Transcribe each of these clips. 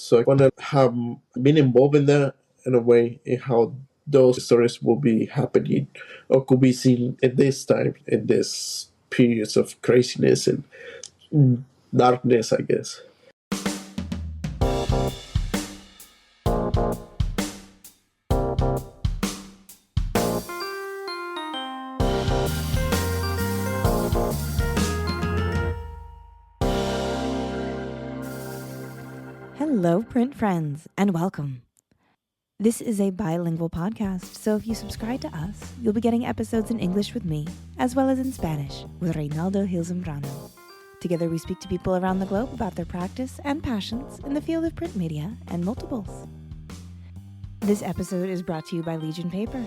So I want to have been involved in that in a way, in how those stories will be happening or could be seen in this time, in this periods of craziness and darkness, I guess. Hello, print friends, and welcome. This is a bilingual podcast, so if you subscribe to us, you'll be getting episodes in English with me, as well as in Spanish with Reynaldo Gil Zambrano. Together we speak to people around the globe about their practice and passions in the field of print media and multiples. This episode is brought to you by Legion Paper.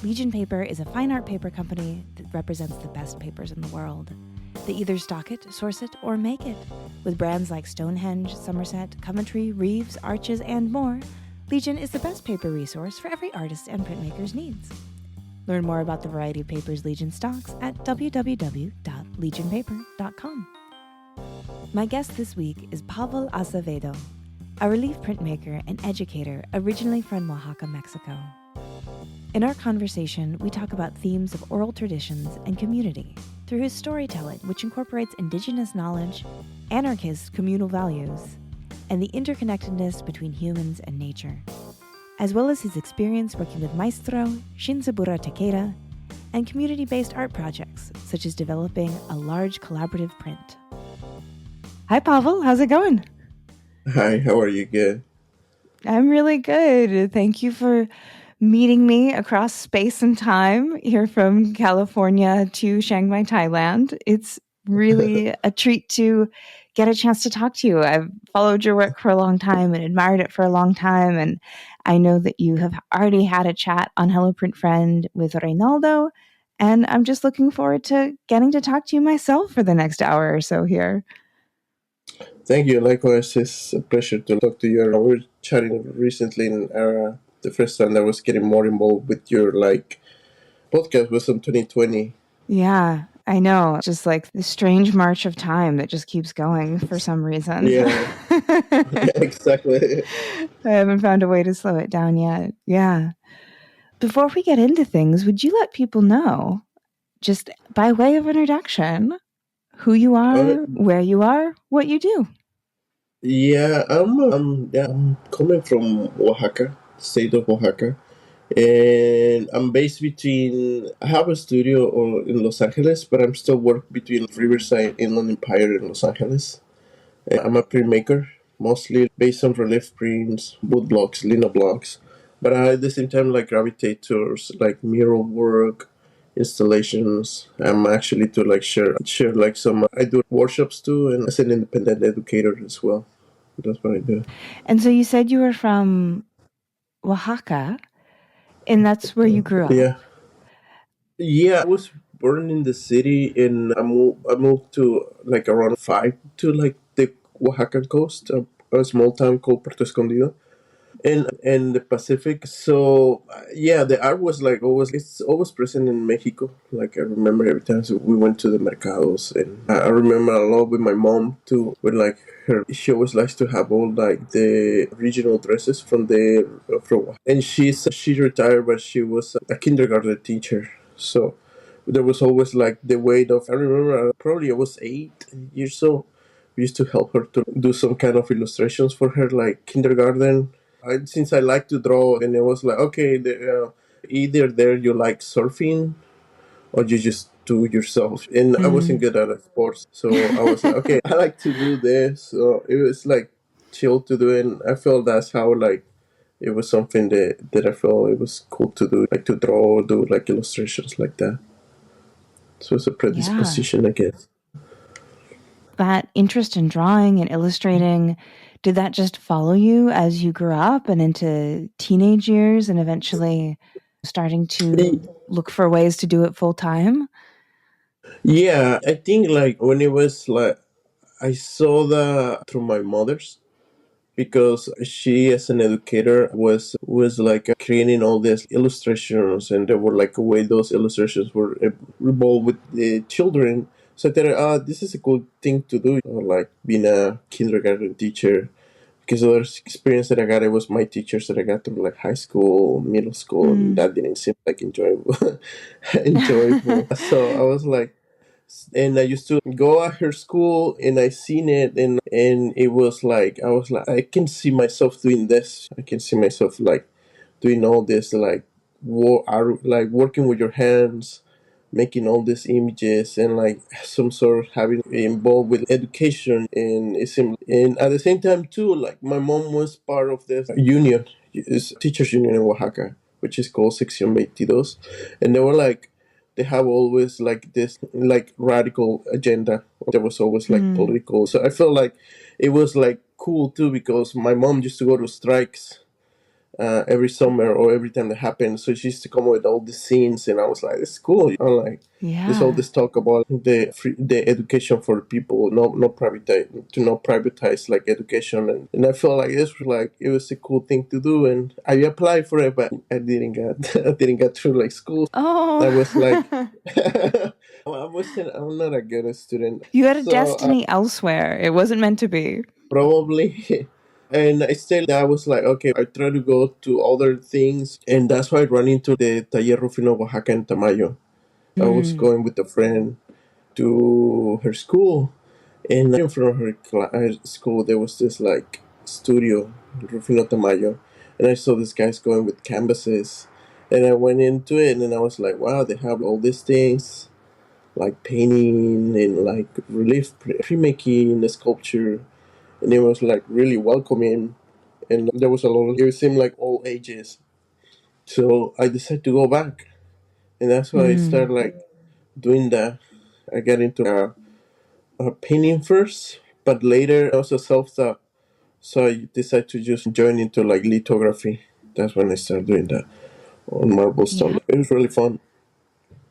Legion Paper is a fine art paper company that represents the best papers in the world. They either stock it, source it, or make it. With brands like Stonehenge, Somerset, Coventry, Reeves, Arches, and more, Legion is the best paper resource for every artist and printmaker's needs. Learn more about the variety of papers Legion stocks at www.legionpaper.com. My guest this week is Pavel Acevedo, a relief printmaker and educator originally from Oaxaca, Mexico. In our conversation, we talk about themes of oral traditions and community through his storytelling, which incorporates indigenous knowledge, anarchist communal values, and the interconnectedness between humans and nature, as well as his experience working with Maestro Shinzaburo Takeda and community-based art projects, such as developing a large collaborative print. Hi, Pavel. How's it going? Hi, how are you? Good. I'm really good. Thank you for meeting me across space and time here from California to Chiang Mai, Thailand. It's really a treat to get a chance to talk to you. I've followed your work for a long time and admired it for a long time. And I know that you have already had a chat on Hello Print Friend with Reynaldo. And I'm just looking forward to getting to talk to you myself for the next hour or so here. Thank you. Likewise, it's a pleasure to talk to you. We were chatting recently in the first time that I was getting more involved with your podcast was in 2020. Yeah, I know. Just like the strange march of time that just keeps going for some reason. Yeah, exactly. I haven't found a way to slow it down yet. Yeah. Before we get into things, would you let people know, just by way of introduction, who you are, where you are, what you do? Yeah, I'm coming from Oaxaca, state of Oaxaca, and I'm based between. I have a studio in Los Angeles, but I'm still work between Riverside, Inland Empire, and Los Angeles. And I'm a printmaker, mostly based on relief prints, wood blocks, lino blocks, but I at the same time gravitate towards mural work, installations. I'm actually to share some. I do workshops too, and as an independent educator as well. That's what I do. And so you said you were from Oaxaca, and that's where you grew up. Yeah. I was born in the city, and I moved to around 5 to the Oaxacan coast, a small town called Puerto Escondido. In the Pacific. So yeah, the art was always it's always present in Mexico. Like I remember every time we went to the mercados, and I remember a lot with my mom too. With she always likes to have all the regional dresses from and she retired, but she was a kindergarten teacher. So there was always the weight of. I remember probably I was 8 years old. We used to help her to do some kind of illustrations for her, like kindergarten. Since I like to draw, and it was okay, either there you like surfing or you just do it yourself. And I wasn't good at sports, so I was okay, I like to do this. So it was chill to do, and I felt that's how it was something that I felt it was cool to do, to draw, do illustrations like that. So it's a predisposition, I guess. That interest in drawing and illustrating, did that just follow you as you grew up and into teenage years and eventually starting to look for ways to do it full time? Yeah, I think when it was I saw that through my mother's, because she as an educator was creating all these illustrations, and there were a way those illustrations were involved with the children. So I thought, this is a cool thing to do, being a kindergarten teacher, because the other experience that I got, it was my teachers that I got through like high school, middle school, and that didn't seem like enjoyable. enjoyable. So I was like, and I used to go at her school, and I seen it, and it was like I was like, I can see myself doing this. I can see myself like doing all this, like like working with your hands, making all these images, and like some sort of having involved with education. And it seemed, and at the same time too, like my mom was part of this union, is teachers union in Oaxaca, which is called Sección 22, and they were like, they have always like this like radical agenda. There was always like political, so I felt like it was like cool too, because my mom used to go to strikes every summer or every time that happened. So she used to come up with all the scenes, and I was like, "It's cool." I'm like, there's all Yeah. this talk about the education for people, not privatize, to not privatize like education, and I felt like this was like it was a cool thing to do, and I applied for it, but I didn't get I didn't get through like school. I was like, Oh. I'm not a good student, You had a so destiny elsewhere. It wasn't meant to be. probably. And I still, I was like, okay, I try to go to other things. And that's why I ran into the Taller Rufino Oaxaca in Tamayo. I was going with a friend to her school. And in front of her school, there was this like studio, Rufino Tamayo. And I saw these guys going with canvases. And I went into it, and then I was like, wow, they have all these things like painting and like relief pre-making, the sculpture, and it was like really welcoming, and there was a lot of, it seemed like all ages. So I decided to go back, and that's why I started like doing that. I got into painting first, but later I was a self-taught, so I decided to just join into like lithography. That's when I started doing that on marble Yeah. stone. It was really fun.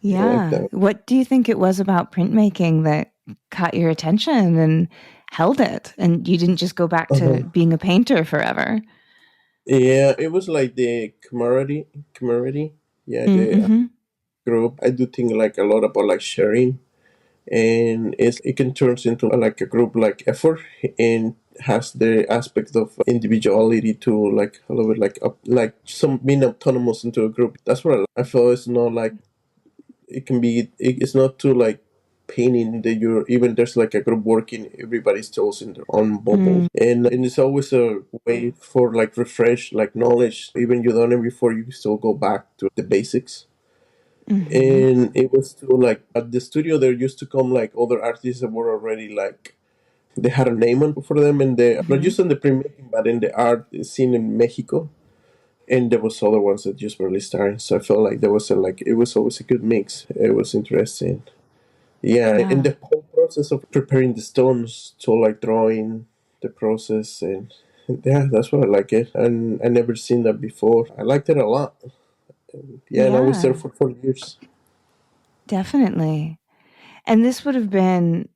I like Yeah. that. What do you think it was about printmaking that caught your attention and held it? And you didn't just go back to Uh-huh. being a painter forever? Yeah, it was like the camaraderie. Yeah, the Mm-hmm. group. I do think like a lot about like sharing, and it can turn into like a group like effort, and has the aspect of individuality to like a little bit like like some being autonomous into a group. That's what I feel. It's not like it can be. It's not too like painting that you're even there's like a group working. Everybody's still in their own bubble, and it's always a way for like refresh like knowledge. Even you done it before, you still go back to the basics. Mm-hmm. And it was too like at the studio there used to come like other artists that were already like they had a name for them, and they not Mm-hmm. just in the printmaking but in the art scene in Mexico, and there was other ones that just barely started. So I felt like there was a like it was always a good mix. It was interesting. Yeah, and Yeah. the whole process of preparing the stones, so like drawing the process, and yeah, that's what I like it. And I never seen that before. I liked it a lot. Yeah, and I was there Yeah. for 4 years. Definitely. And this would have been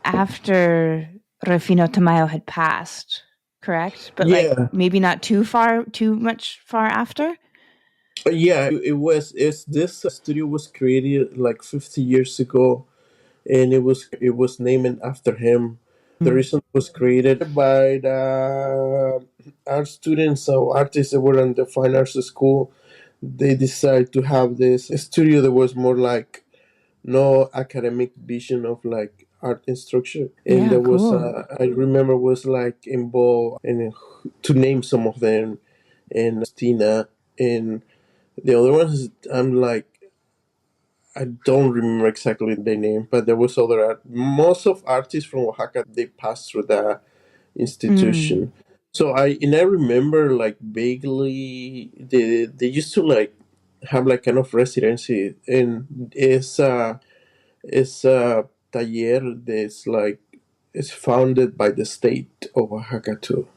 after Rufino Tamayo had passed, correct? But like Yeah, maybe not too much far after? yeah, it was. It's this studio was created like 50 years ago, and it was named after him. The reason it was created by the art students or artists that were in the fine arts school. They decided to have this studio that was more like no academic vision of like art instruction, and Yeah, there was cool. I remember was like involved and to name some of them, and Stina, and the other ones, I'm like, I don't remember exactly their name, but there was other most of artists from Oaxaca, they passed through the institution. So I remember like vaguely they used to like have like kind of residency, and it's a taller that's like it's founded by the state of Oaxaca too.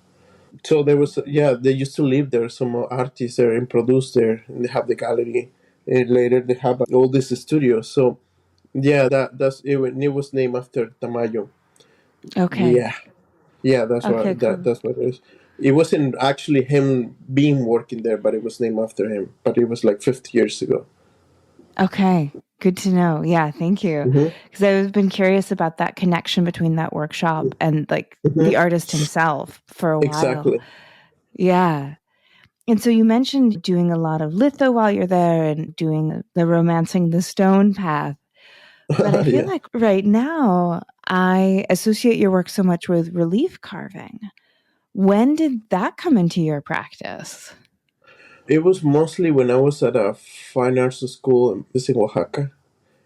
So there was, yeah, they used to live there, some artists there and produce there, and they have the gallery, and later they have all these studios. So yeah, that's it. It was named after Tamayo. Okay. Yeah, yeah, that's Okay, what cool. that's what it is. It wasn't actually him being working there, but it was named after him. But it was like 50 years ago. Okay. Good to know. Yeah, thank you. Mm-hmm. Because I've been curious about that connection between that workshop and like the Mm-hmm. artist himself for a while. Exactly. Yeah. And so you mentioned doing a lot of litho while you're there and doing the romancing the stone path. But I feel Yeah. like right now I associate your work so much with relief carving. When did that come into your practice? It was mostly when I was at a fine arts school in Oaxaca.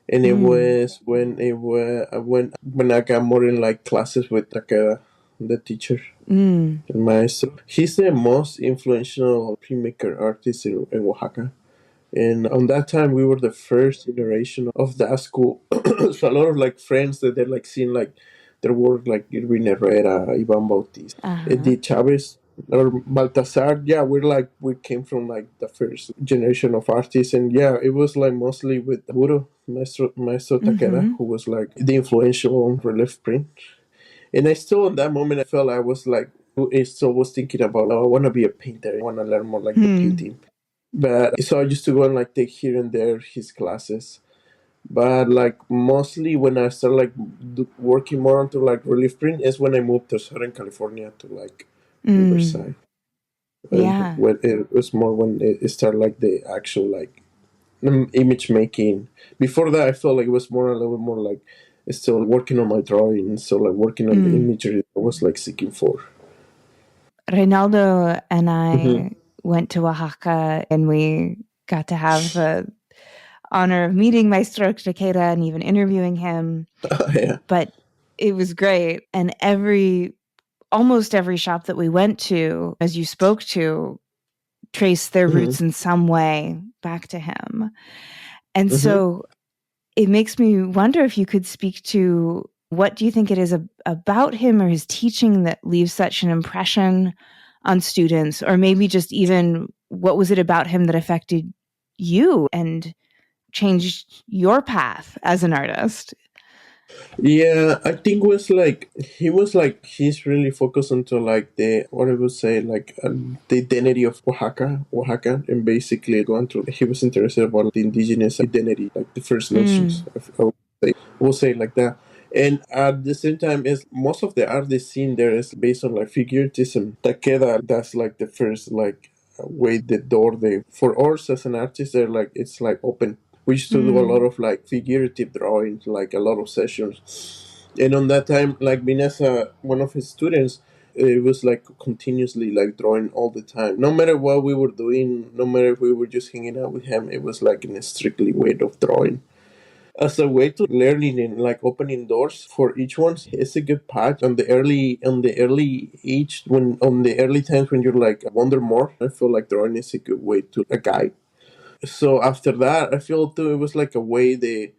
And it Mm, was when I got more in like classes with Takeda, the teacher, mm, the maestro. He's the most influential printmaker artist in Oaxaca. And on that time, we were the first generation of that school. So a lot of like friends that they're like seeing like their work, like Irving Herrera, Ivan Bautista, uh-huh. Edith Chavez, or Baltasar. Yeah, we came from like the first generation of artists, and yeah, it was like mostly with Maestro Takeda, Mm-hmm. who was like the influential relief print. And I still, in that moment, I felt I was like, I still was thinking about, oh, I want to be a painter. I want to learn more like the Hmm. painting. But so I used to go and like take here and there his classes. But like mostly when I started like working more onto like relief print is when I moved to Southern California to like Mm. Riverside. And Yeah. when it was more when it started like the actual like image making. Before that, I felt like it was more a little bit more like still working on my drawing, so like working on the Mm. imagery I was like seeking for. Reynaldo and Mm-hmm. I went to Oaxaca and we got to have the honor of meeting Maestro Takeda and even interviewing him. Yeah. But it was great. And almost every shop that we went to, as you spoke to, traced their Mm-hmm. roots in some way back to him. And Mm-hmm. so it makes me wonder if you could speak to what do you think it is about him or his teaching that leaves such an impression on students, or maybe just even what was it about him that affected you and changed your path as an artist? Yeah, I think he's really focused onto like the what I would say like the identity of Oaxaca, and basically going to he was interested about the indigenous identity, like the First Nations. Mm, I will say it like that. And at the same time, is most of the art they seen there is based on like figuratism. Takeda, that's like the first like way the door they for us as an artist, they're like it's like open. We used to do a lot mm, of like figurative drawings, like a lot of sessions. And on that time, like being as one of his students, it was like continuously like drawing all the time. No matter what we were doing, no matter if we were just hanging out with him, it was like in a strictly way of drawing as a way to learning and like opening doors for each one. It's a good path on the early age when on the early times when you're like wonder more. I feel like drawing is a good way to a guide. So after that, I feel too it was like a way they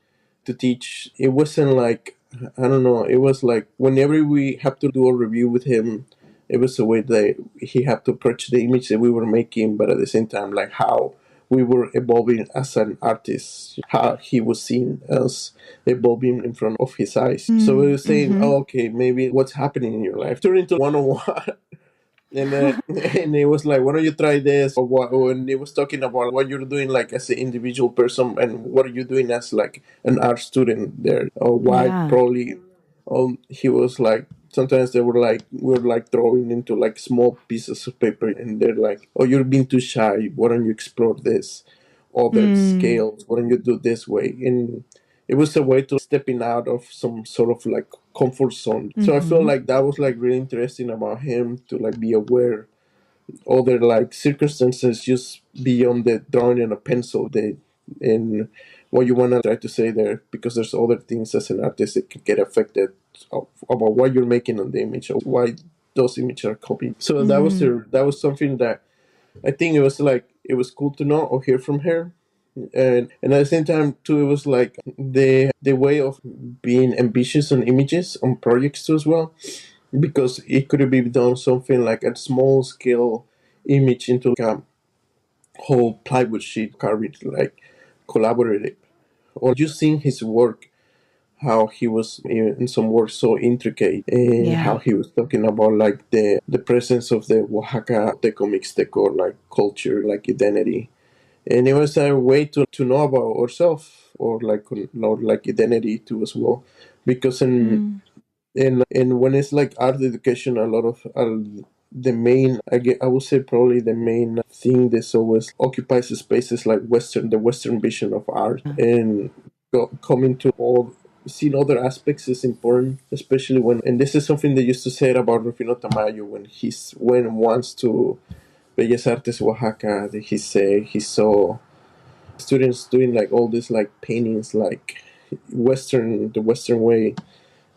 to teach. It wasn't like I don't know. It was like whenever we have to do a review with him, it was a way that he had to approach the image that we were making, but at the same time, like how we were evolving as an artist, how he was seen as evolving in front of his eyes. So we mm, were saying, mm-hmm. oh, okay, maybe what's happening in your life. Turn into 101. And and it was like, why don't you try this? Or what? And it was talking about what you're doing, like as an individual person, and what are you doing as like an art student there, or why Yeah. probably. He was like, sometimes they were like, we were like throwing into like small pieces of paper, and they're like, oh, you're being too shy. Why don't you explore this? Other Mm, scales. Why don't you do this way? And it was a way to stepping out of some sort of like comfort zone. So I feel mm-hmm. like that was like really interesting about him to like be aware other like circumstances just beyond the drawing and a pencil they and what you want to try to say there, because there's other things as an artist that can get affected about what you're making on the image or why those images are copied. So Mm, that was something that I think it was like it was cool to know or hear from her. And at the same time too, it was like the way of being ambitious on images on projects too as well, because it could be done something like a small scale image into like a whole plywood sheet carved like collaborative, or just seeing his work, how he was in some work so intricate, and how yeah. he was talking about like the presence of the Oaxaca Teco Mixteco like culture, like identity. And it was a way to know about ourselves or like identity too as well, because in when it's like art education, a lot of the main I would say probably the main thing that's always occupies the spaces like the Western vision of art, and coming to all seeing other aspects is important, especially when, and this is something they used to say about Rufino Tamayo when he went once to Bellas Artes Oaxaca, that he saw students doing like all this like paintings like the Western way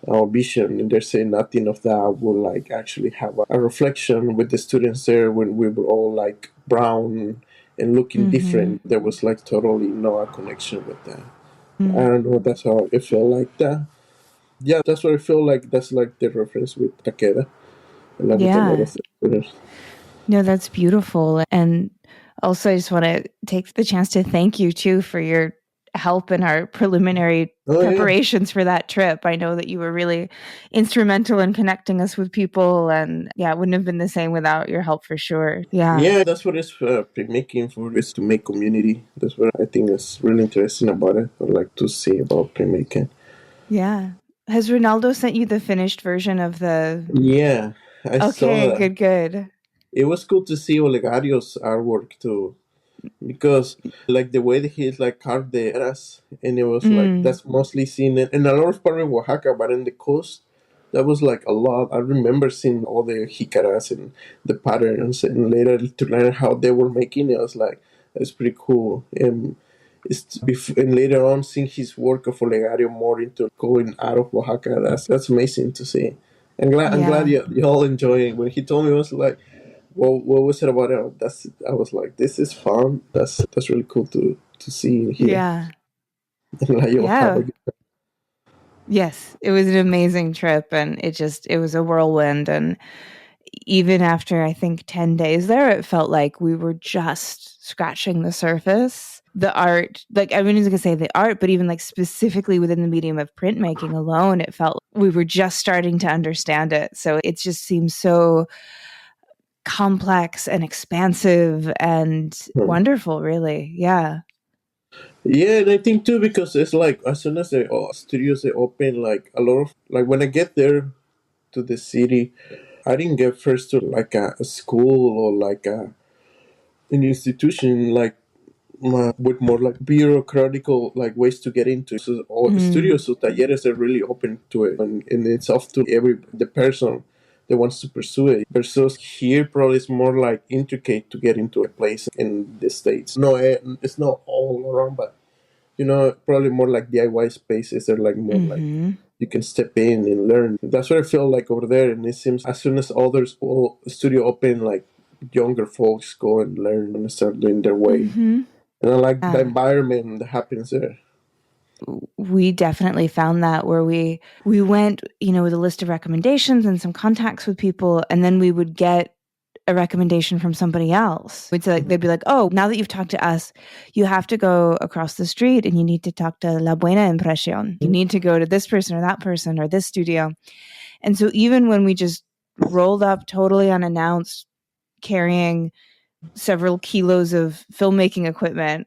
our vision, and they're saying nothing of that will like actually have a reflection with the students there when we were all like brown and looking different. There was like totally no connection with that. I don't know, that's how it felt like that. Yeah, that's what I feel like. That's like the reference with Takeda, and like with a lot Yeah. of students. No, that's beautiful. And also, I just want to take the chance to thank you too for your help in our preliminary Oh yeah, preparations for that trip. I know that you were really instrumental in connecting us with people. And yeah, it wouldn't have been the same without your help for sure. Yeah. yeah. That's what it's pre-making for, is to make community. That's what I think is really interesting about it. I like to see about pre-making. Yeah. Has Ronaldo sent you the finished version of the. Yeah, I saw Okay, that. good, good. It was cool to see Olegario's artwork too, because like the way that he's like carved the eras, and it was like Mm, that's mostly seen in a lot of part in Oaxaca, but in the coast, that was like a lot. I remember seeing all the jicaras and the patterns, and later to learn how they were making it, I was like, that's pretty cool. And later on seeing his work of Olegario more into going out of Oaxaca, that's amazing to see. I'm glad yeah. you all enjoying. When he told me, it was like, well, what was it about it? I was like, this is fun. That's really cool to see and hear. Yeah. And like, you'll have a Yeah. good Yes, it was an amazing trip and it was a whirlwind. And even after I think 10 days there, it felt like we were just scratching the surface. The art, like I mean, I was gonna say the art, but even like specifically within the medium of printmaking alone, it felt we were just starting to understand it. So it just seems so complex and expansive and time. wonderful, really. Yeah. Yeah, and I think too because it's like as soon as the studios they open, like a lot of like when I get there to the city, I didn't get first to like a school or like an institution like with more like bureaucratical like ways to get into. So all Mm, studios or talleres are really open to it, and it's up to every the person that wants to pursue it. Versus here, probably it's more like intricate to get into a place in the states. No, it's not all around, but probably more like DIY spaces. They're like more like mm-hmm. you can step in and learn. That's what I feel like over there. And it seems as soon as others all studio open, like younger folks go and learn and start doing their way. Mm-hmm. And I like the Yeah. environment that happens there. We definitely found that where we went, with a list of recommendations and some contacts with people, and then we would get a recommendation from somebody else. We'd say, like, they'd be like, "Oh, now that you've talked to us, you have to go across the street and you need to talk to La Buena Impresión. You need to go to this person or that person or this studio." And so even when we just rolled up totally unannounced, carrying several kilos of filmmaking equipment,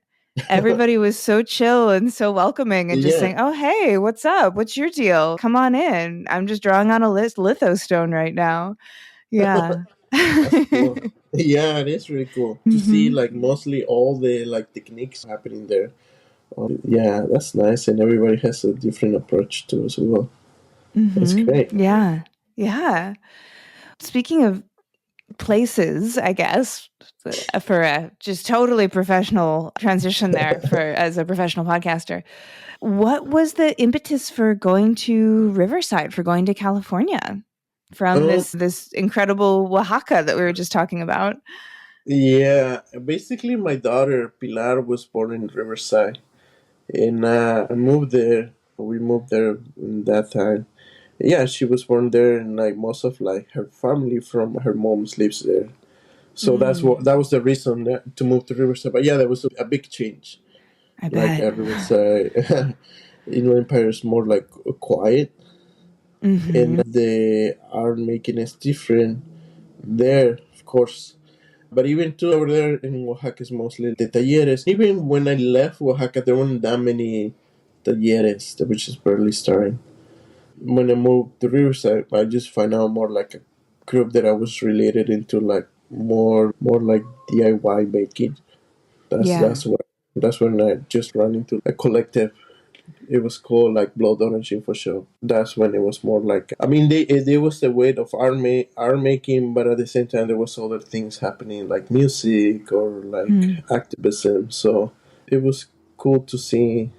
everybody was so chill and so welcoming and just Yeah, saying, "Oh, hey, what's up? What's your deal? Come on in. I'm just drawing on a litho stone right now." Yeah. that's cool. Yeah, it is really cool to see Mhm. like mostly all the like techniques happening there. Yeah, that's nice, and everybody has a different approach to it as well. That's Mhm. great. Yeah. Yeah. Speaking of places, I guess, for a just totally professional transition there for as a professional podcaster. What was the impetus for going to Riverside, for going to California from Um, this incredible Oaxaca that we were just talking about? yeah, basically, my daughter Pilar was born in Riverside, and I moved there. We moved there in that time. Yeah, she was born there, and like most of like her family from her mom's lives there. So Mm, that was the reason to move to Riverside. But yeah, there was a big change. I Like bet. Riverside, Empire is more like quiet, and Mhm. the art making is different there, of course. But even too over there in Oaxaca is mostly the talleres. Even when I left Oaxaca, there weren't that many the Yeres, which is barely starting. When I moved to Riverside, I just find out more like a group that I was related into, like more like DIY making. That's Yeah. that's what that's when I just ran into a collective. It was called like Blood Orange Info Show. That's when it was more like, I mean, there was the weight of art making, but at the same time there was other things happening like music or like Mm. activism. So it was cool to seeing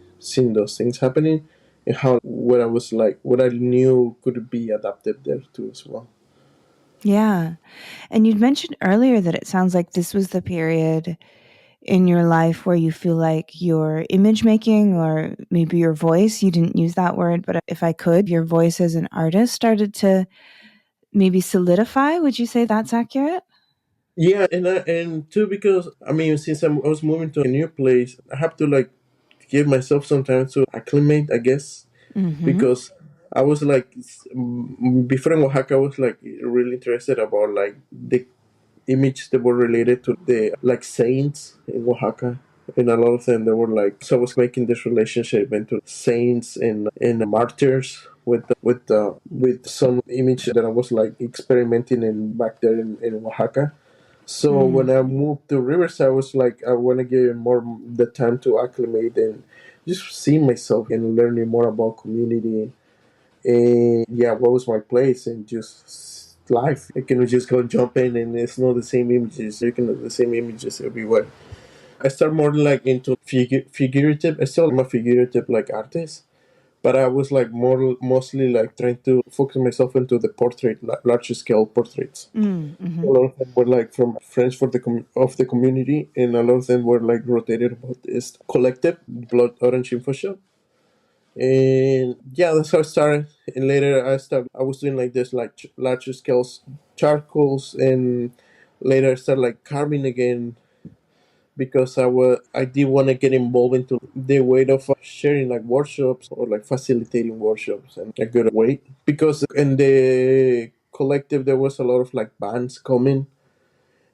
those things happening, and how what I knew could be adapted there too as well. Yeah. And you'd mentioned earlier that it sounds like this was the period in your life where you feel like your image making or maybe your voice, you didn't use that word, but if I could, your voice as an artist started to maybe solidify. Would you say that's accurate? Yeah, and too, because I mean, since I was moving to a new place, I have to like give myself some time to acclimate, I guess, Mm-hmm. because I was like before in Oaxaca, I was like really interested about like the image that were related to the like saints in Oaxaca. And a lot of them they were like, so I was making this relationship into saints and martyrs with some image that I was like experimenting in back there in Oaxaca. So when Mm. I moved to Riverside, I was like, I want to give more the time to acclimate and just see myself and learning more about community. And yeah, what was my place and just life. I can just go jump in and it's not the same images. You can have the same images everywhere. I start more like into figurative. I still am a figurative like artist, but I was like mostly like trying to focus myself into the portrait, larger scale portraits. Mm. A Mm-hmm. lot of them were like from friends for of the community, and a lot of them were like rotated about this collective Blood Orange Info Shop. And yeah, that's how I started. And later I was doing like this like larger scales charcoals, and later I started like carving again because I did want to get involved into the way of sharing like workshops or like facilitating workshops in a good way, because in the collective there was a lot of like bands coming,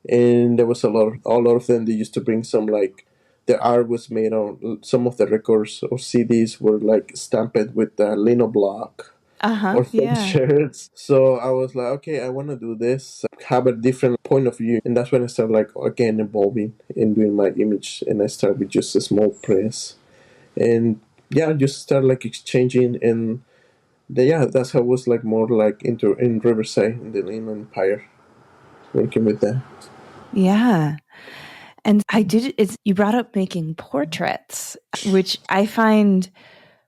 and there was a lot of them. They used to bring some like the art was made on some of the records or CDs were like stamped with lino block Uh-huh. or some Yeah. shirts. So I was like, okay, I want to do this, have a different point of view, and that's when I started like again evolving and doing my image, and I started with just a small press, and yeah, just started like exchanging, and yeah, that's how I was like more like into in Riverside in the Inland Empire, working with that. Yeah. And I did it's you brought up making portraits, which I find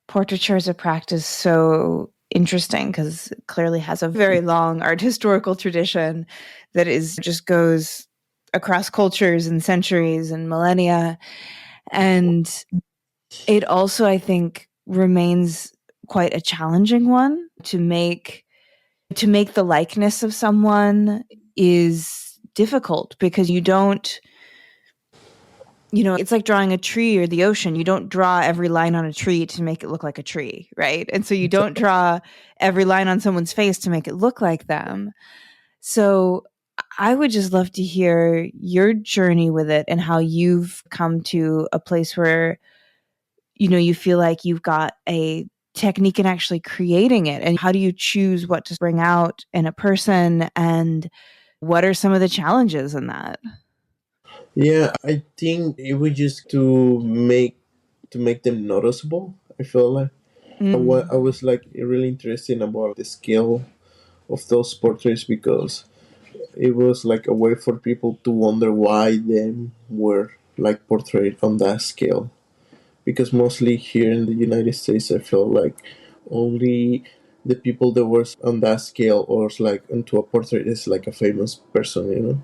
portraiture as a practice so interesting because it clearly has a very long art historical tradition that is just goes across cultures and centuries and millennia. And it also, I think, remains quite a challenging one to make the likeness of someone is difficult because you don't it's like drawing a tree or the ocean. You don't draw every line on a tree to make it look like a tree, right? And so you don't draw every line on someone's face to make it look like them. So I would just love to hear your journey with it and how you've come to a place where, you feel like you've got a technique in actually creating it. And how do you choose what to bring out in a person? And what are some of the challenges in that? Yeah, I think it was just to make them noticeable. I feel like Mm, I was like really interested about the scale of those portraits, because it was like a way for people to wonder why them were like portrayed on that scale. Because mostly here in the United States, I feel like only the people that were on that scale or like into a portrait is like a famous person.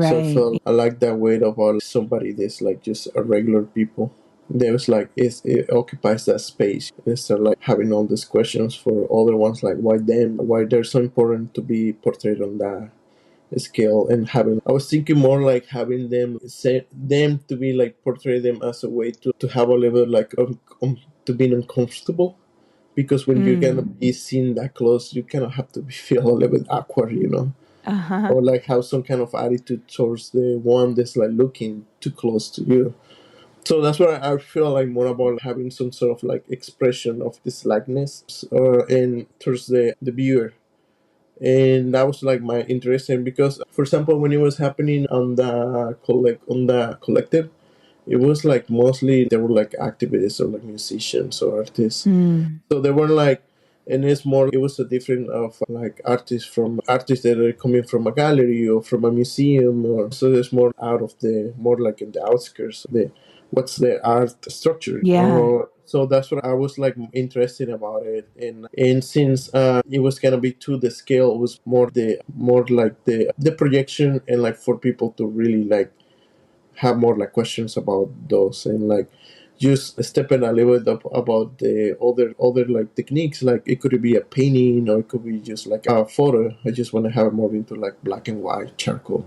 So I right. felt I like that weight about somebody that's like just a regular people. There's like it occupies that space instead of like having all these questions for other ones like why them, why they're so important to be portrayed on that scale. And having I was thinking more like having them say them to be like portray them as a way to have a level like to being uncomfortable, because when you're gonna Mm, be seen that close you kind of have to feel a little bit awkward. uh-huh. Or like have some kind of attitude towards the one that's like looking too close to you. So that's where I feel like more about having some sort of like expression of this likeness and towards the viewer. And that was like my interest in, because for example when it was happening on the collective, it was like mostly they were like activists or like musicians or artists. Mm. So they were like, and it's more, it was a different of like artists that are coming from a gallery or from a museum, or so there's more out of the more like in the outskirts of the what's the art structure. Yeah. Or so that's what I was like interested about it. And since it was gonna be to the scale, it was more like the projection, and like for people to really like have more like questions about those, and like just stepping a little bit up about the other like techniques. Like it could be a painting, or it could be just like a photo. I just want to have it more into like black and white charcoal,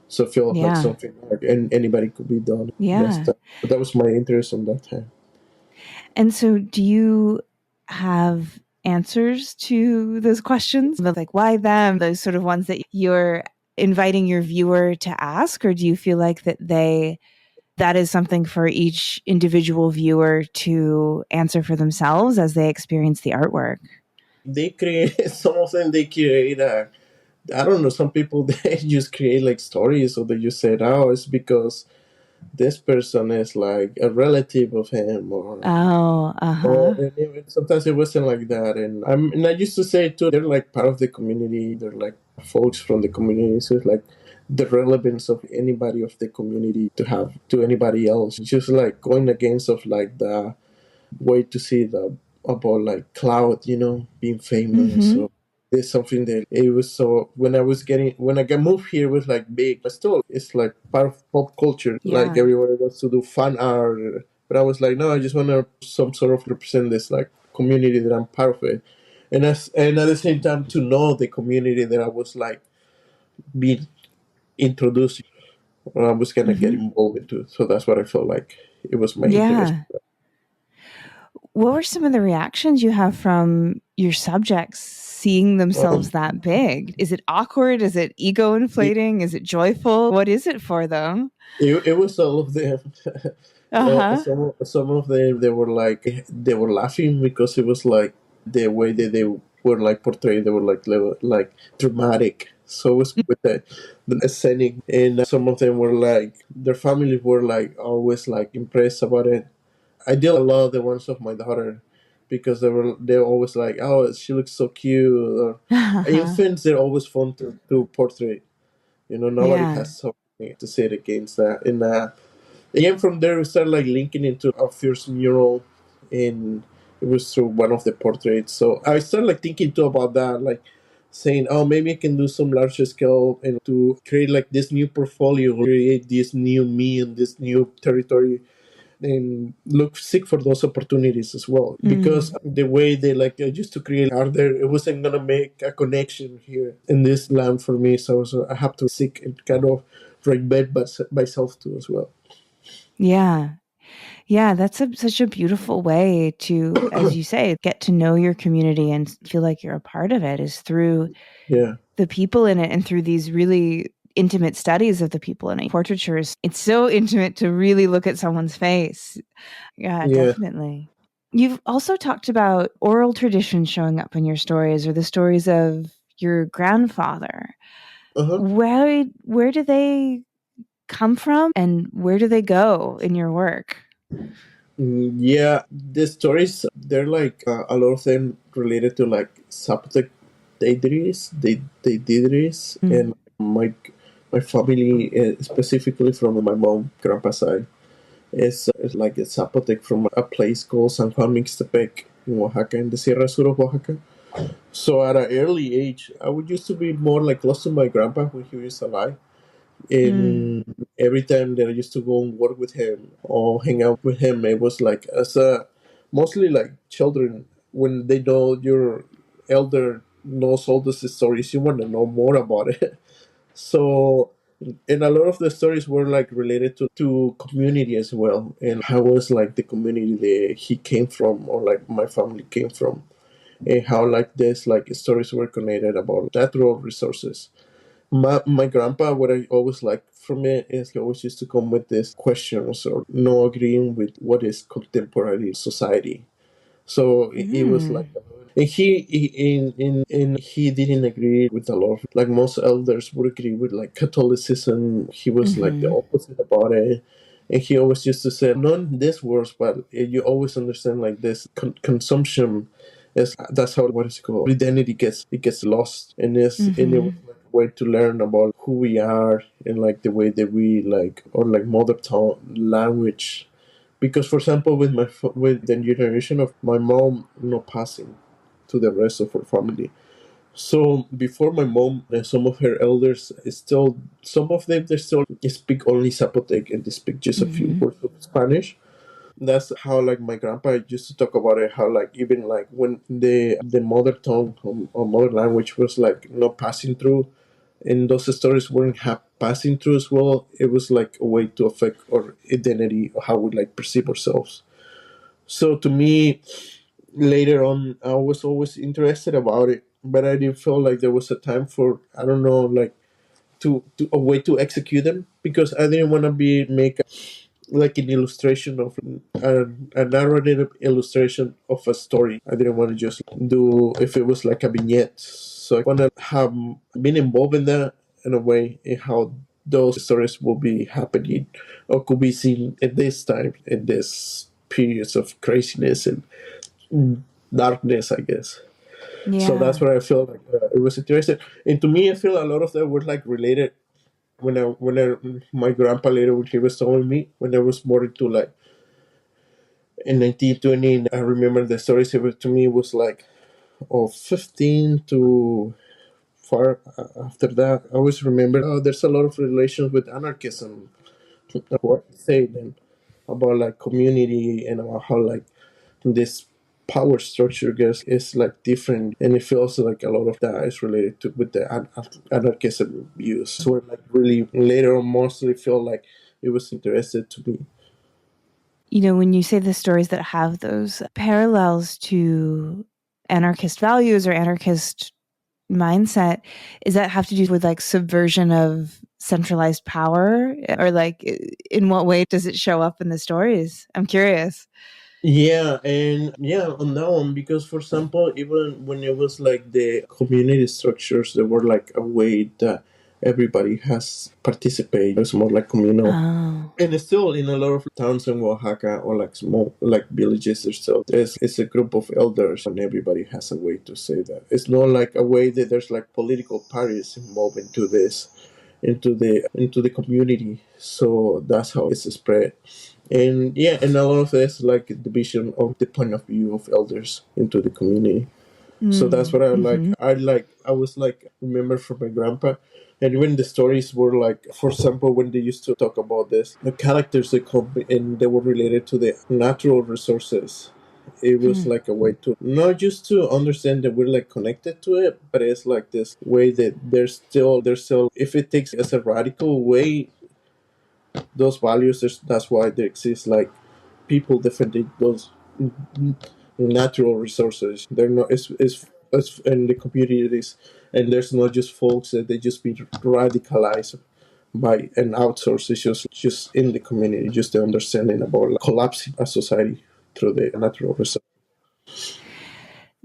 so it feels like Yeah. something like and anybody could be done. Yeah. That was my interest on that time. And so do you have answers to those questions? Like why them? Those sort of ones that you're inviting your viewer to ask, or do you feel like that is something for each individual viewer to answer for themselves as they experience the artwork? They create some of them. They create I don't know. Some people they just create like stories, or they just said, "Oh, it's because this person is like a relative of him," Oh, or uh-huh. and sometimes it wasn't like that. And I used to say too, they're like part of the community. They're like folks from the community. So it's like the relevance of anybody of the community to have to anybody else. It's just like going against of like the way to see the about like cloud, being famous. Mhm. So it's something that it was. So when I got moved here, it was like big, but still it's like part of pop culture. Like Yeah. everybody wants to do fan art, but I was like, no, I just want to some sort of represent this like community that I'm part of it. And at the same time to know the community that I was like being introduced, or I was gonna get Mhm. involved into. So that's what I felt like it was my interest. Yeah. What were some of the reactions you have from your subjects seeing themselves Um, that big? Is it awkward? Is it ego inflating? Is it joyful? What is it for them? it was all of them. Uh-huh. Some of them they were laughing because it was like the way that they were like portrayed. They were like dramatic. So it was with the scenic, and some of them were like their families were like always like impressed about it. I did a lot of the ones of my daughter because they're always like, oh, she looks so cute. Or Uh-huh. infants, they're always fun to portray. Nobody Yeah. has something to say against that. And again, from there, we started like linking into our first mural, and it was through one of the portraits. So I started like thinking too about that, like saying, oh, maybe I can do some larger scale and to create like this new portfolio, create this new me in this new territory, and seek for those opportunities as well. Because Mm. the way they like used to create art there, it wasn't gonna make a connection here in this land for me. So I have to seek and kind of reinvent myself too as well. Yeah. Yeah, that's such a beautiful way to, as you say, get to know your community and feel like you're a part of it is through Yeah, the people in it and through these really intimate studies of the people in it. Portraitures, it's so intimate to really look at someone's face. Yeah, yeah. definitely. You've also talked about oral traditions showing up in your stories or the stories of your grandfather. Uh-huh. Where do they come from and where do they go in your work? Yeah, the stories, they're like a lot of them related to like Zapotec deities, they deities, Mm. and my family, specifically from my mom, grandpa side, is like a Zapotec from a place called San Juan Mixtepec in Oaxaca, in the Sierra Sur of Oaxaca. So at an early age, I would used to be more like close to my grandpa when he was alive. Mm. And every time that I used to go and work with him or hang out with him, it was like as a mostly like children when they know your elder knows all the stories, you want to know more about it. So, and a lot of the stories were like related to community as well, and how was like the community that he came from or like my family came from, and how like this like stories were connected about natural resources. My grandpa, what I always liked from it is he always used to come with these questions or no agreeing with what is contemporary society. So it was like, Mm. and he didn't agree with a lot of, like most elders would agree with like Catholicism. He was like the Mm-hmm. opposite about it. And he always used to say, not in this words, but you always understand like this consumption is, that's how, what is it called? Identity gets lost. And it was Mm-hmm. like a way to learn about who we are and like the way that we like, or like mother tongue language, because for example with with the generation of my mom not passing to the rest of her family, so before my mom, some of her elders is still, some of them they still speak only Zapotec and they speak just a few Mm-hmm. words of Spanish. That's how like my grandpa used to talk about it, how like even like when the mother tongue or mother language was like not passing through, and those stories weren't passing through as well, it was like a way to affect our identity or how we like perceive ourselves. So to me, later on, I was always interested about it, but I didn't feel like there was a time for, I don't know, like to a way to execute them, because I didn't want to be make like an illustration of a narrative illustration of a story. I didn't want to just do if it was like a vignette. So I want to have been involved in that in a way in how those stories will be happening or could be seen at this time in this periods of craziness and darkness, I guess. So that's Yeah. where I feel like it was interesting. And to me, I feel a lot of that were like related my grandpa later when he was telling me when I was more into like in 1920, I remember the stories it was, to me was like of 15 to far after that. I always remember there's a lot of relations with anarchism, what I say then about like community and about how like this power structure gets is like different, and it feels like a lot of that is related to with the anarchism views. So like really later on mostly feel like it was interested to me. When you say the stories that have those parallels to anarchist values or anarchist mindset, is that have to do with like subversion of centralized power, or like in what way does it show up in the stories? I'm curious. Yeah, and yeah, on that one, because for example, even when it was like the community structures, there were like a way that everybody has participated. It's more like communal. Oh. And it's still in a lot of towns in Oaxaca or like small like villages, there's still it's a group of elders and everybody has a way to say that. It's not like a way that there's like political parties involved into this, into the community. So that's how it's spread. And yeah, and a lot of this like the vision of the point of view of elders into the community. So that's Mm. what I like. Mm-hmm. I was like remember from my grandpa, and when the stories were like, for example, when they used to talk about this, the characters they come and they were related to the natural resources. It was Hmm. like a way to not just to understand that we're like connected to it, but it's like this way that there's still if it takes as a radical way those values. That's why they exist. Like people defending those natural resources. They're not. It's in the communities, and there's not just folks that they just be radicalized by an outsource. It's just in the community, just the understanding about like, collapsing a society through the natural resources.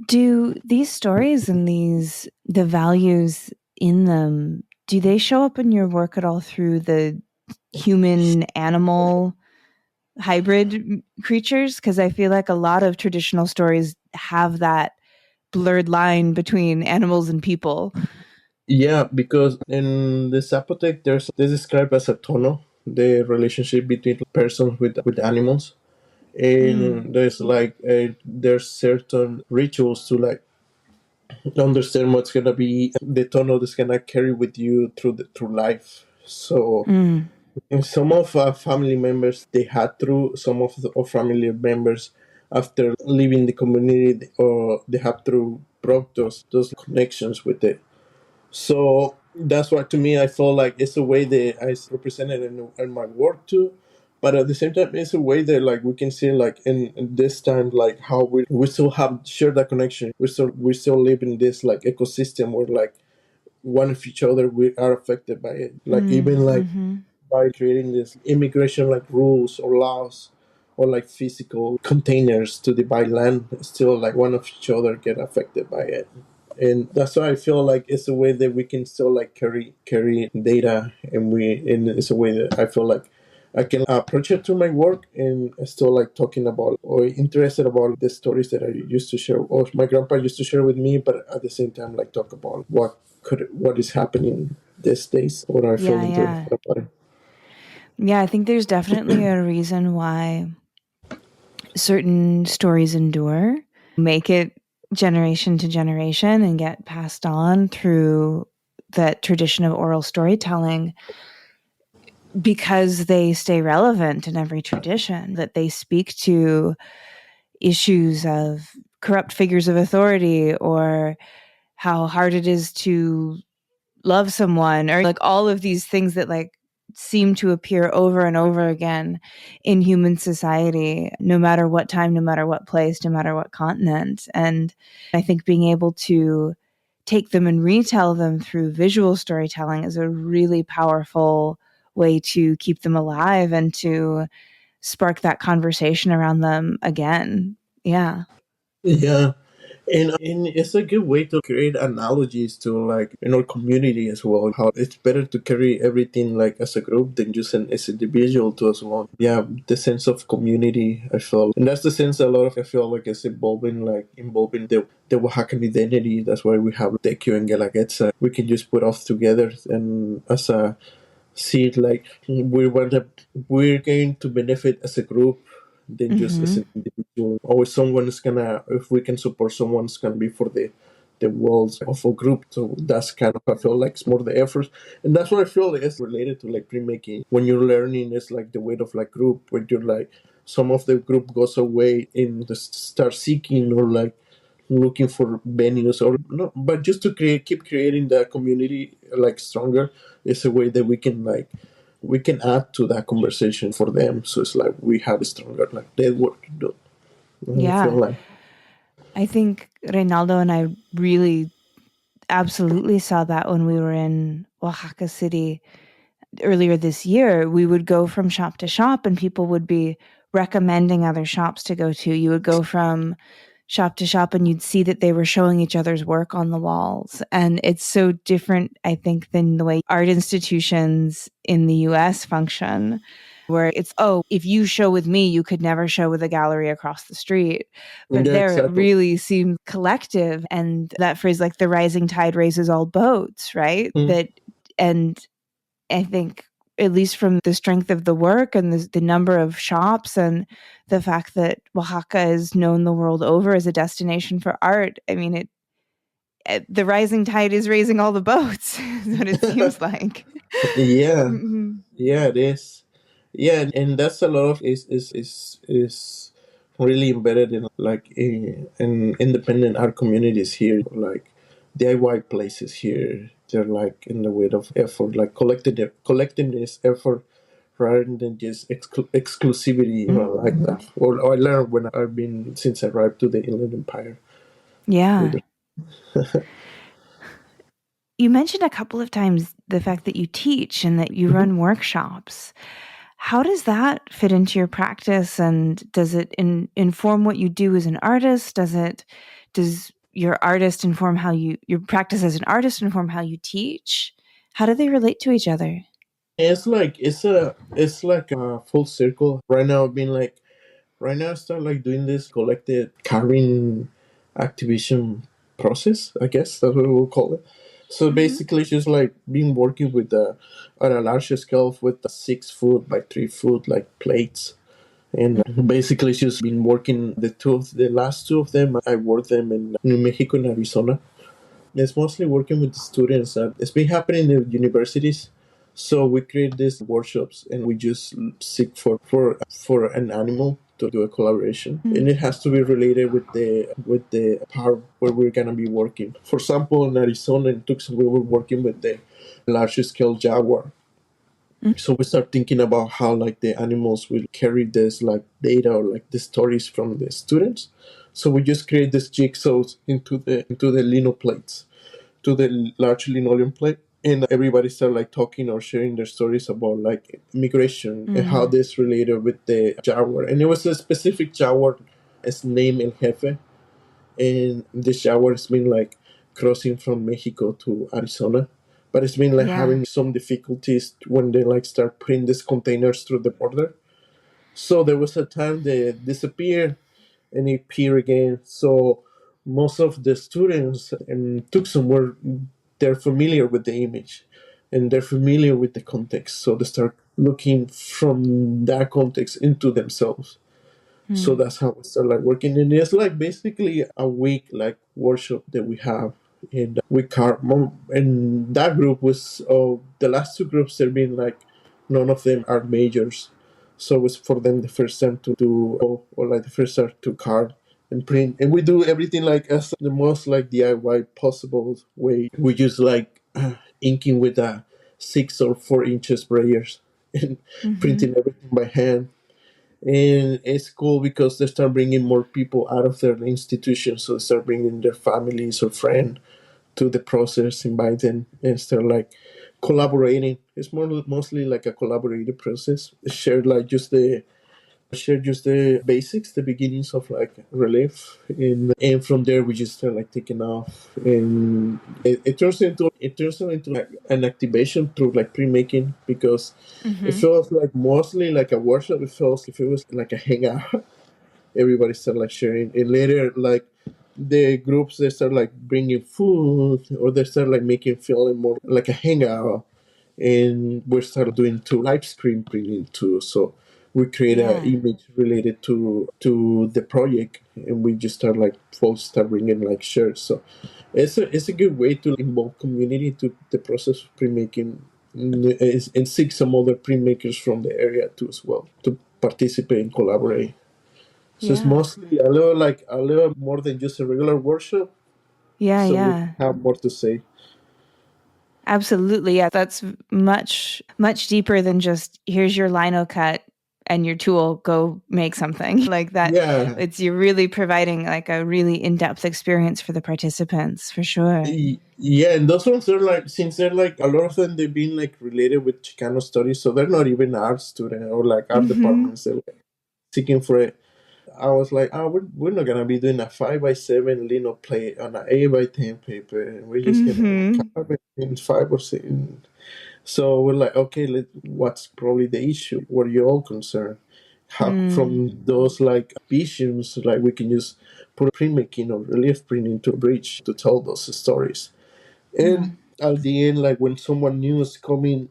Do these stories and the values in them, do they show up in your work at all through the human animal hybrid creatures? Because I feel like a lot of traditional stories have that blurred line between animals and people. Yeah, because in the Zapotec, there's this described as a tono, the relationship between persons with animals, Mm. and there's certain rituals to like understand what's gonna be the tono that's gonna carry with you through life. So Mm. and some of our family members they had through some of our family members after leaving the community or they have through broke those connections with it. So that's why to me I feel like it's a way that I represented in my work too. But at the same time, it's a way that like we can see like in this time like how we still have shared that connection. We still live in this like ecosystem where like one of each other, we are affected by it. Like even like by creating this immigration like rules or laws or like physical containers to divide land, still like one of each other get affected by it. And that's why I feel like it's a way that we can still like carry data, and it's a way that I feel like I can approach it to my work and still like talking about or interested about the stories that I used to share or my grandpa used to share with me, but at the same time like talk about what is happening these days, what I feel Yeah, interested yeah. about it. Yeah, I think there's definitely a reason why certain stories endure, make it generation to generation and get passed on through that tradition of oral storytelling, because they stay relevant in every tradition, that they speak to issues of corrupt figures of authority or how hard it is to love someone, or like all of these things that like seem to appear over and over again in human society, no matter what time, no matter what place, no matter what continent. And I think being able to take them and retell them through visual storytelling is a really powerful way to keep them alive and to spark that conversation around them again. Yeah. Yeah. And it's a good way to create analogies to like in our community as well. How it's better to carry everything like as a group than just as individual too as well. Yeah, the sense of community I feel, and that's the sense a lot of I feel like it's involving the Oaxacan identity. That's why we have Tequio and Guelaguetza. We can just put off together and as a see it like we're going to benefit as a group than just as Mm-hmm. an individual. Always someone's gonna if we can support someone's gonna be for the walls of a group. So that's kind of I feel like it's more the effort. And that's what I feel is related to like printmaking. When you're learning it's like the weight of like group where you're like some of the group goes away and just start seeking or like looking for venues or no, but just to keep creating the community like stronger is a way that we can add to that conversation for them. So it's like we have a stronger like network. I feel Yeah. like I think Reynaldo and I really absolutely saw that when we were in Oaxaca City earlier this year. We would go from shop to shop and people would be recommending other shops to go to. You would go from shop to shop and you'd see that they were showing each other's work on the walls. And it's so different, I think, than the way art institutions in the US function, where it's, oh, if you show with me, you could never show with a gallery across the street. But yeah, there it exactly. really seemed collective. And that phrase, like the rising tide raises all boats, right? Mm. That, and I think, at least from the strength of the work and the number of shops and the fact that Oaxaca is known the world over as a destination for art, I mean, the rising tide is raising all the boats, is what it seems like. Yeah, Mhm. yeah, it is. Yeah, and that's a lot of is really embedded in like in independent art communities here, like DIY places here. They're like in the way of effort, like collecting this effort rather than just exclusivity. I like that. Or I learned when I've been since I arrived to the Inland Empire. Yeah. You mentioned a couple of times the fact that you teach and that you Mhm. run workshops. How does that fit into your practice, and does it inform what you do as an artist? Does your artist inform how your practice as an artist inform how you teach? How do they relate to each other? It's like a full circle. Right now I start like doing this collected carving activation process, I guess that's what we'll call it. So Mhm. basically it's just like been working with at a larger scale with 6 foot by 3 foot like plates. And basically it's just been working the last two of them I worked them in New Mexico and Arizona. It's mostly working with the students. It's been happening in the universities. So we create these workshops and we just seek for an animal to do a collaboration, and Mm. it has to be related with the part where we're gonna be working. For example, in Arizona and Tucson, we were working with the large scale jaguar. Mm. So we start thinking about how like the animals will carry this like data or like the stories from the students. So we just create this jigsaws into the lino plates. to the large linoleum plate. And everybody started like talking or sharing their stories about like migration and how this related with the jaguar. And it was a specific jaguar as name El Jefe. And the jaguar has been like crossing from Mexico to Arizona. But it's been like Yeah. having some difficulties when they like start putting these containers through the border. So there was a time they disappeared and it appeared again. So most of the students in Tucson were they're familiar with the image and they're familiar with the context. So they start looking from that context into themselves. So that's how we start like working. And it's like basically a week like workshop that we have. And we carve. And that group was the last two groups. There been like none of them are majors, so it was for them the first time to do or like the first time to carve and print. And we do everything like as the most like DIY possible way. We use like inking with a 6 or 4 inches sprayers and printing everything by hand. And it's cool because they start bringing more people out of their institution, so they start bringing their families or friends to the process, invite them, and start like collaborating. It's mostly like a collaborative process. Share just the basics, the beginnings of like relief, and from there we just start like taking off, and it turns into like an activation through like pre-making because it feels like mostly like a workshop. It feels if it was like a hangout. Everybody started like sharing, and later like the groups they start like bringing food or they start like making feeling more like a hangout, and we start doing two live screen printing too. So we create an Yeah. image related to the project, and we just start like folks start bringing like shirts. So it's a good way to involve community to the process of pre-making, and seek some other pre-makers from the area too as well to participate and collaborate. So it's Yeah. mostly a little more than just a regular workshop. Yeah. So we Yeah. have more to say. Absolutely. Yeah. That's much deeper than just here's your lino cut and your tool, go make something like that. Yeah, It's you're really providing like a really in-depth experience for the participants for sure. yeah, and those ones are like since they're like a lot of them they've been like related with Chicano studies, so they're not even art student or like art departments. They're like seeking for it. I was like, oh, we're not gonna be doing a 5x7 lino plate on an 8x10 paper. We're just gonna carve it in 5 or 6. So we're like, okay, what's probably the issue? What are you all concerned? How from those like visions, like we can just put printmaking or relief printing to a bridge to tell those stories. And at the end, like when someone new is coming,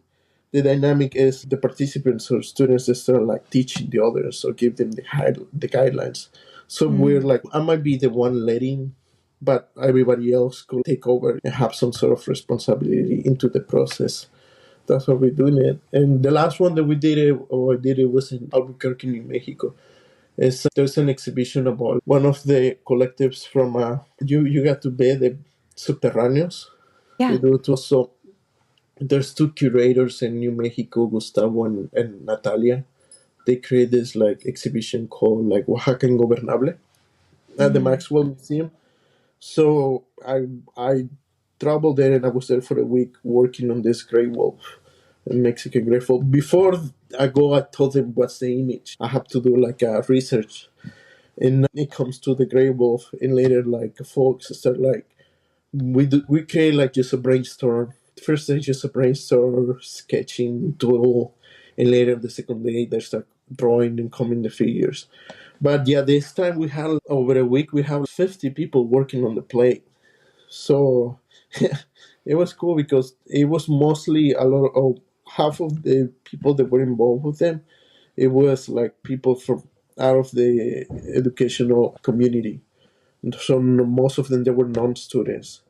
the dynamic is the participants or students that start like teaching the others or give them the guidelines. So we're like, I might be the one leading, but everybody else could take over and have some sort of responsibility into the process. That's how we're doing it. And the last one that I did it was in Albuquerque, New Mexico. There's an exhibition about one of the collectives from you got to be the subterráneos. They Yeah. do it also. There's two curators in New Mexico, Gustavo and Natalia. They create this like exhibition called like Oaxaca Ingobernable at the Maxwell Museum. So I traveled there and I was there for a week working on this gray wolf, a Mexican gray wolf. Before I go, I told them what's the image. I have to do like a research, and it comes to the gray wolf. And later, like folks start like we create like just a brainstorm. First day just a brainstorm, sketching, doodle, and later the second day they start drawing and coming the figures. But yeah, this time we had over a week we have 50 people working on the play. So it was cool because it was mostly a lot of half of the people that were involved with them. It was like people from out of the educational community. So most of them they were non-students.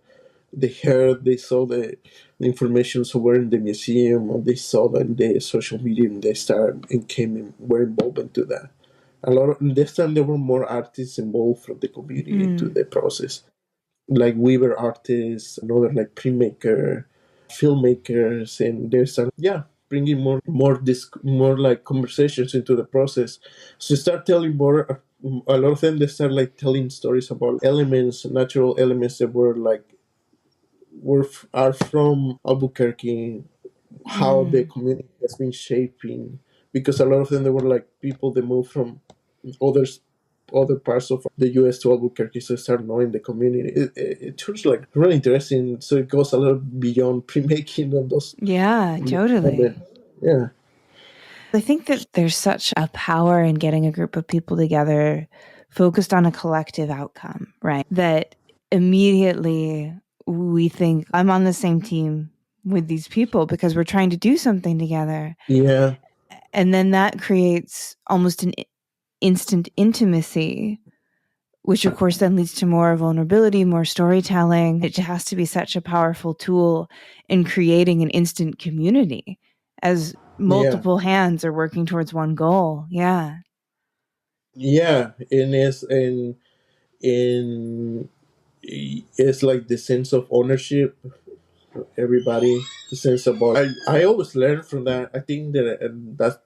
They heard, they saw the information somewhere in the museum, or they saw that in the social media, and they started and came and were involved into that. A lot of this time there were more artists involved from the community into the process, like weaver artists, another like printmaker, filmmakers, and they start bringing more like conversations into the process. So start telling more. A lot of them they start like telling stories about elements, natural elements that were like are from Albuquerque, how the community has been shaping, because a lot of them, they were like people that moved from others other parts of the US to Albuquerque, so start knowing the community. It was like really interesting. So it goes a little beyond pre-making of those. Yeah, totally. Yeah, I think that there's such a power in getting a group of people together focused on a collective outcome, right? That immediately we think, I'm on the same team with these people because we're trying to do something together. yeah, And then that creates almost an instant intimacy, which of course then leads to more vulnerability, more storytelling. It has to be such a powerful tool in creating an instant community as yeah, multiple hands are working towards one goal. Yeah. yeah. And in it's like the sense of ownership. Everybody, the sense about. I always learn from that. I think that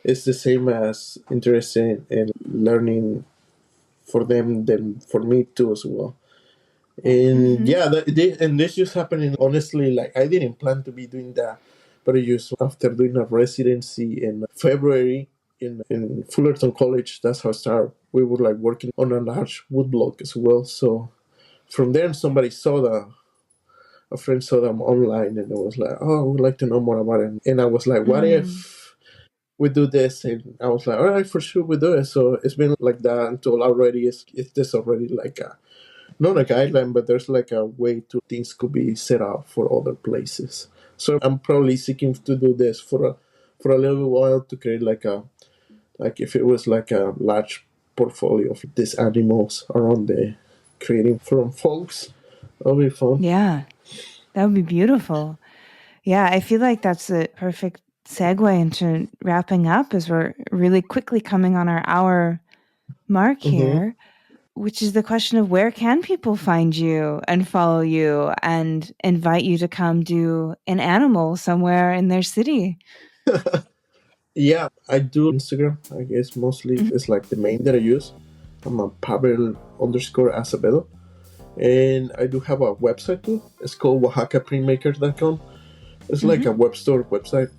is the same as interesting in learning for them than for me too as well. And yeah, and this just happening honestly. Like I didn't plan to be doing that, but it just after doing a residency in February in Fullerton College, that's how I started. We were like working on a large woodblock as well. So from there, somebody saw a friend saw them online, and it was like, oh, I would like to know more about it. And I was like, what if we do this? And I was like, all right, for sure, we do it. So it's been like that until already it's this already like a not a guideline, but there's like a way to things could be set up for other places. So I'm probably seeking to do this for a little while to create like if it was like a large portfolio of these animals around the creating from folks. That'll be fun. Yeah. That would be beautiful. Yeah. I feel like that's a perfect segue into wrapping up as we're really quickly coming on our hour mark Mm-hmm. here, which is the question of where can people find you and follow you and invite you to come do an animal somewhere in their city? Yeah, I do Instagram. I guess mostly it's like the main that I use. I'm a Pavel_Acevedo. And I do have a website too. It's called OaxacaPrintmakers.com. It's like a web store website.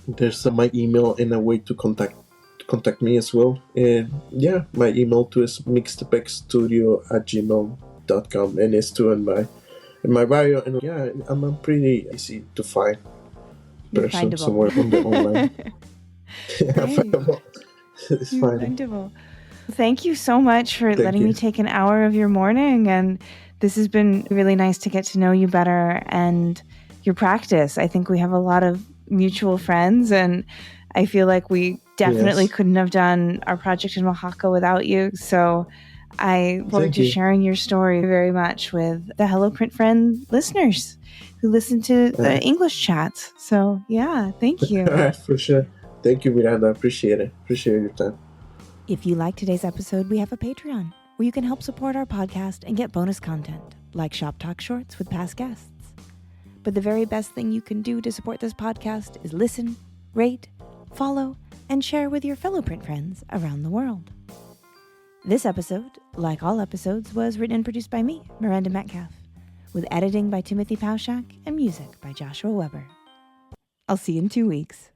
There's my email and a way to contact me as well. And yeah, my email too is mixtepexstudio@gmail.com, and it's too in my bio. And yeah, I'm a pretty easy to find You're person findable. somewhere on the online. Yeah, Great. it's You're fine. findable. Thank you so much for Thank letting me you. take an hour of your morning. And this has been really nice to get to know you better and your practice. I think we have a lot of mutual friends, and I feel like we definitely Yes. couldn't have done our project in Oaxaca without you. So I look forward Thank to you. sharing your story very much with the Hello Print Friend listeners who listen to the English chats. So yeah, thank All you. right, for sure. Thank you, Miranda. I appreciate it. Appreciate your time. If you like today's episode, we have a Patreon where you can help support our podcast and get bonus content, like Shop Talk Shorts with past guests. But the very best thing you can do to support this podcast is listen, rate, follow, and share with your fellow print friends around the world. This episode, like all episodes, was written and produced by me, Miranda Metcalf, with editing by Timothy Pauschak and music by Joshua Weber. I'll see you in 2 weeks.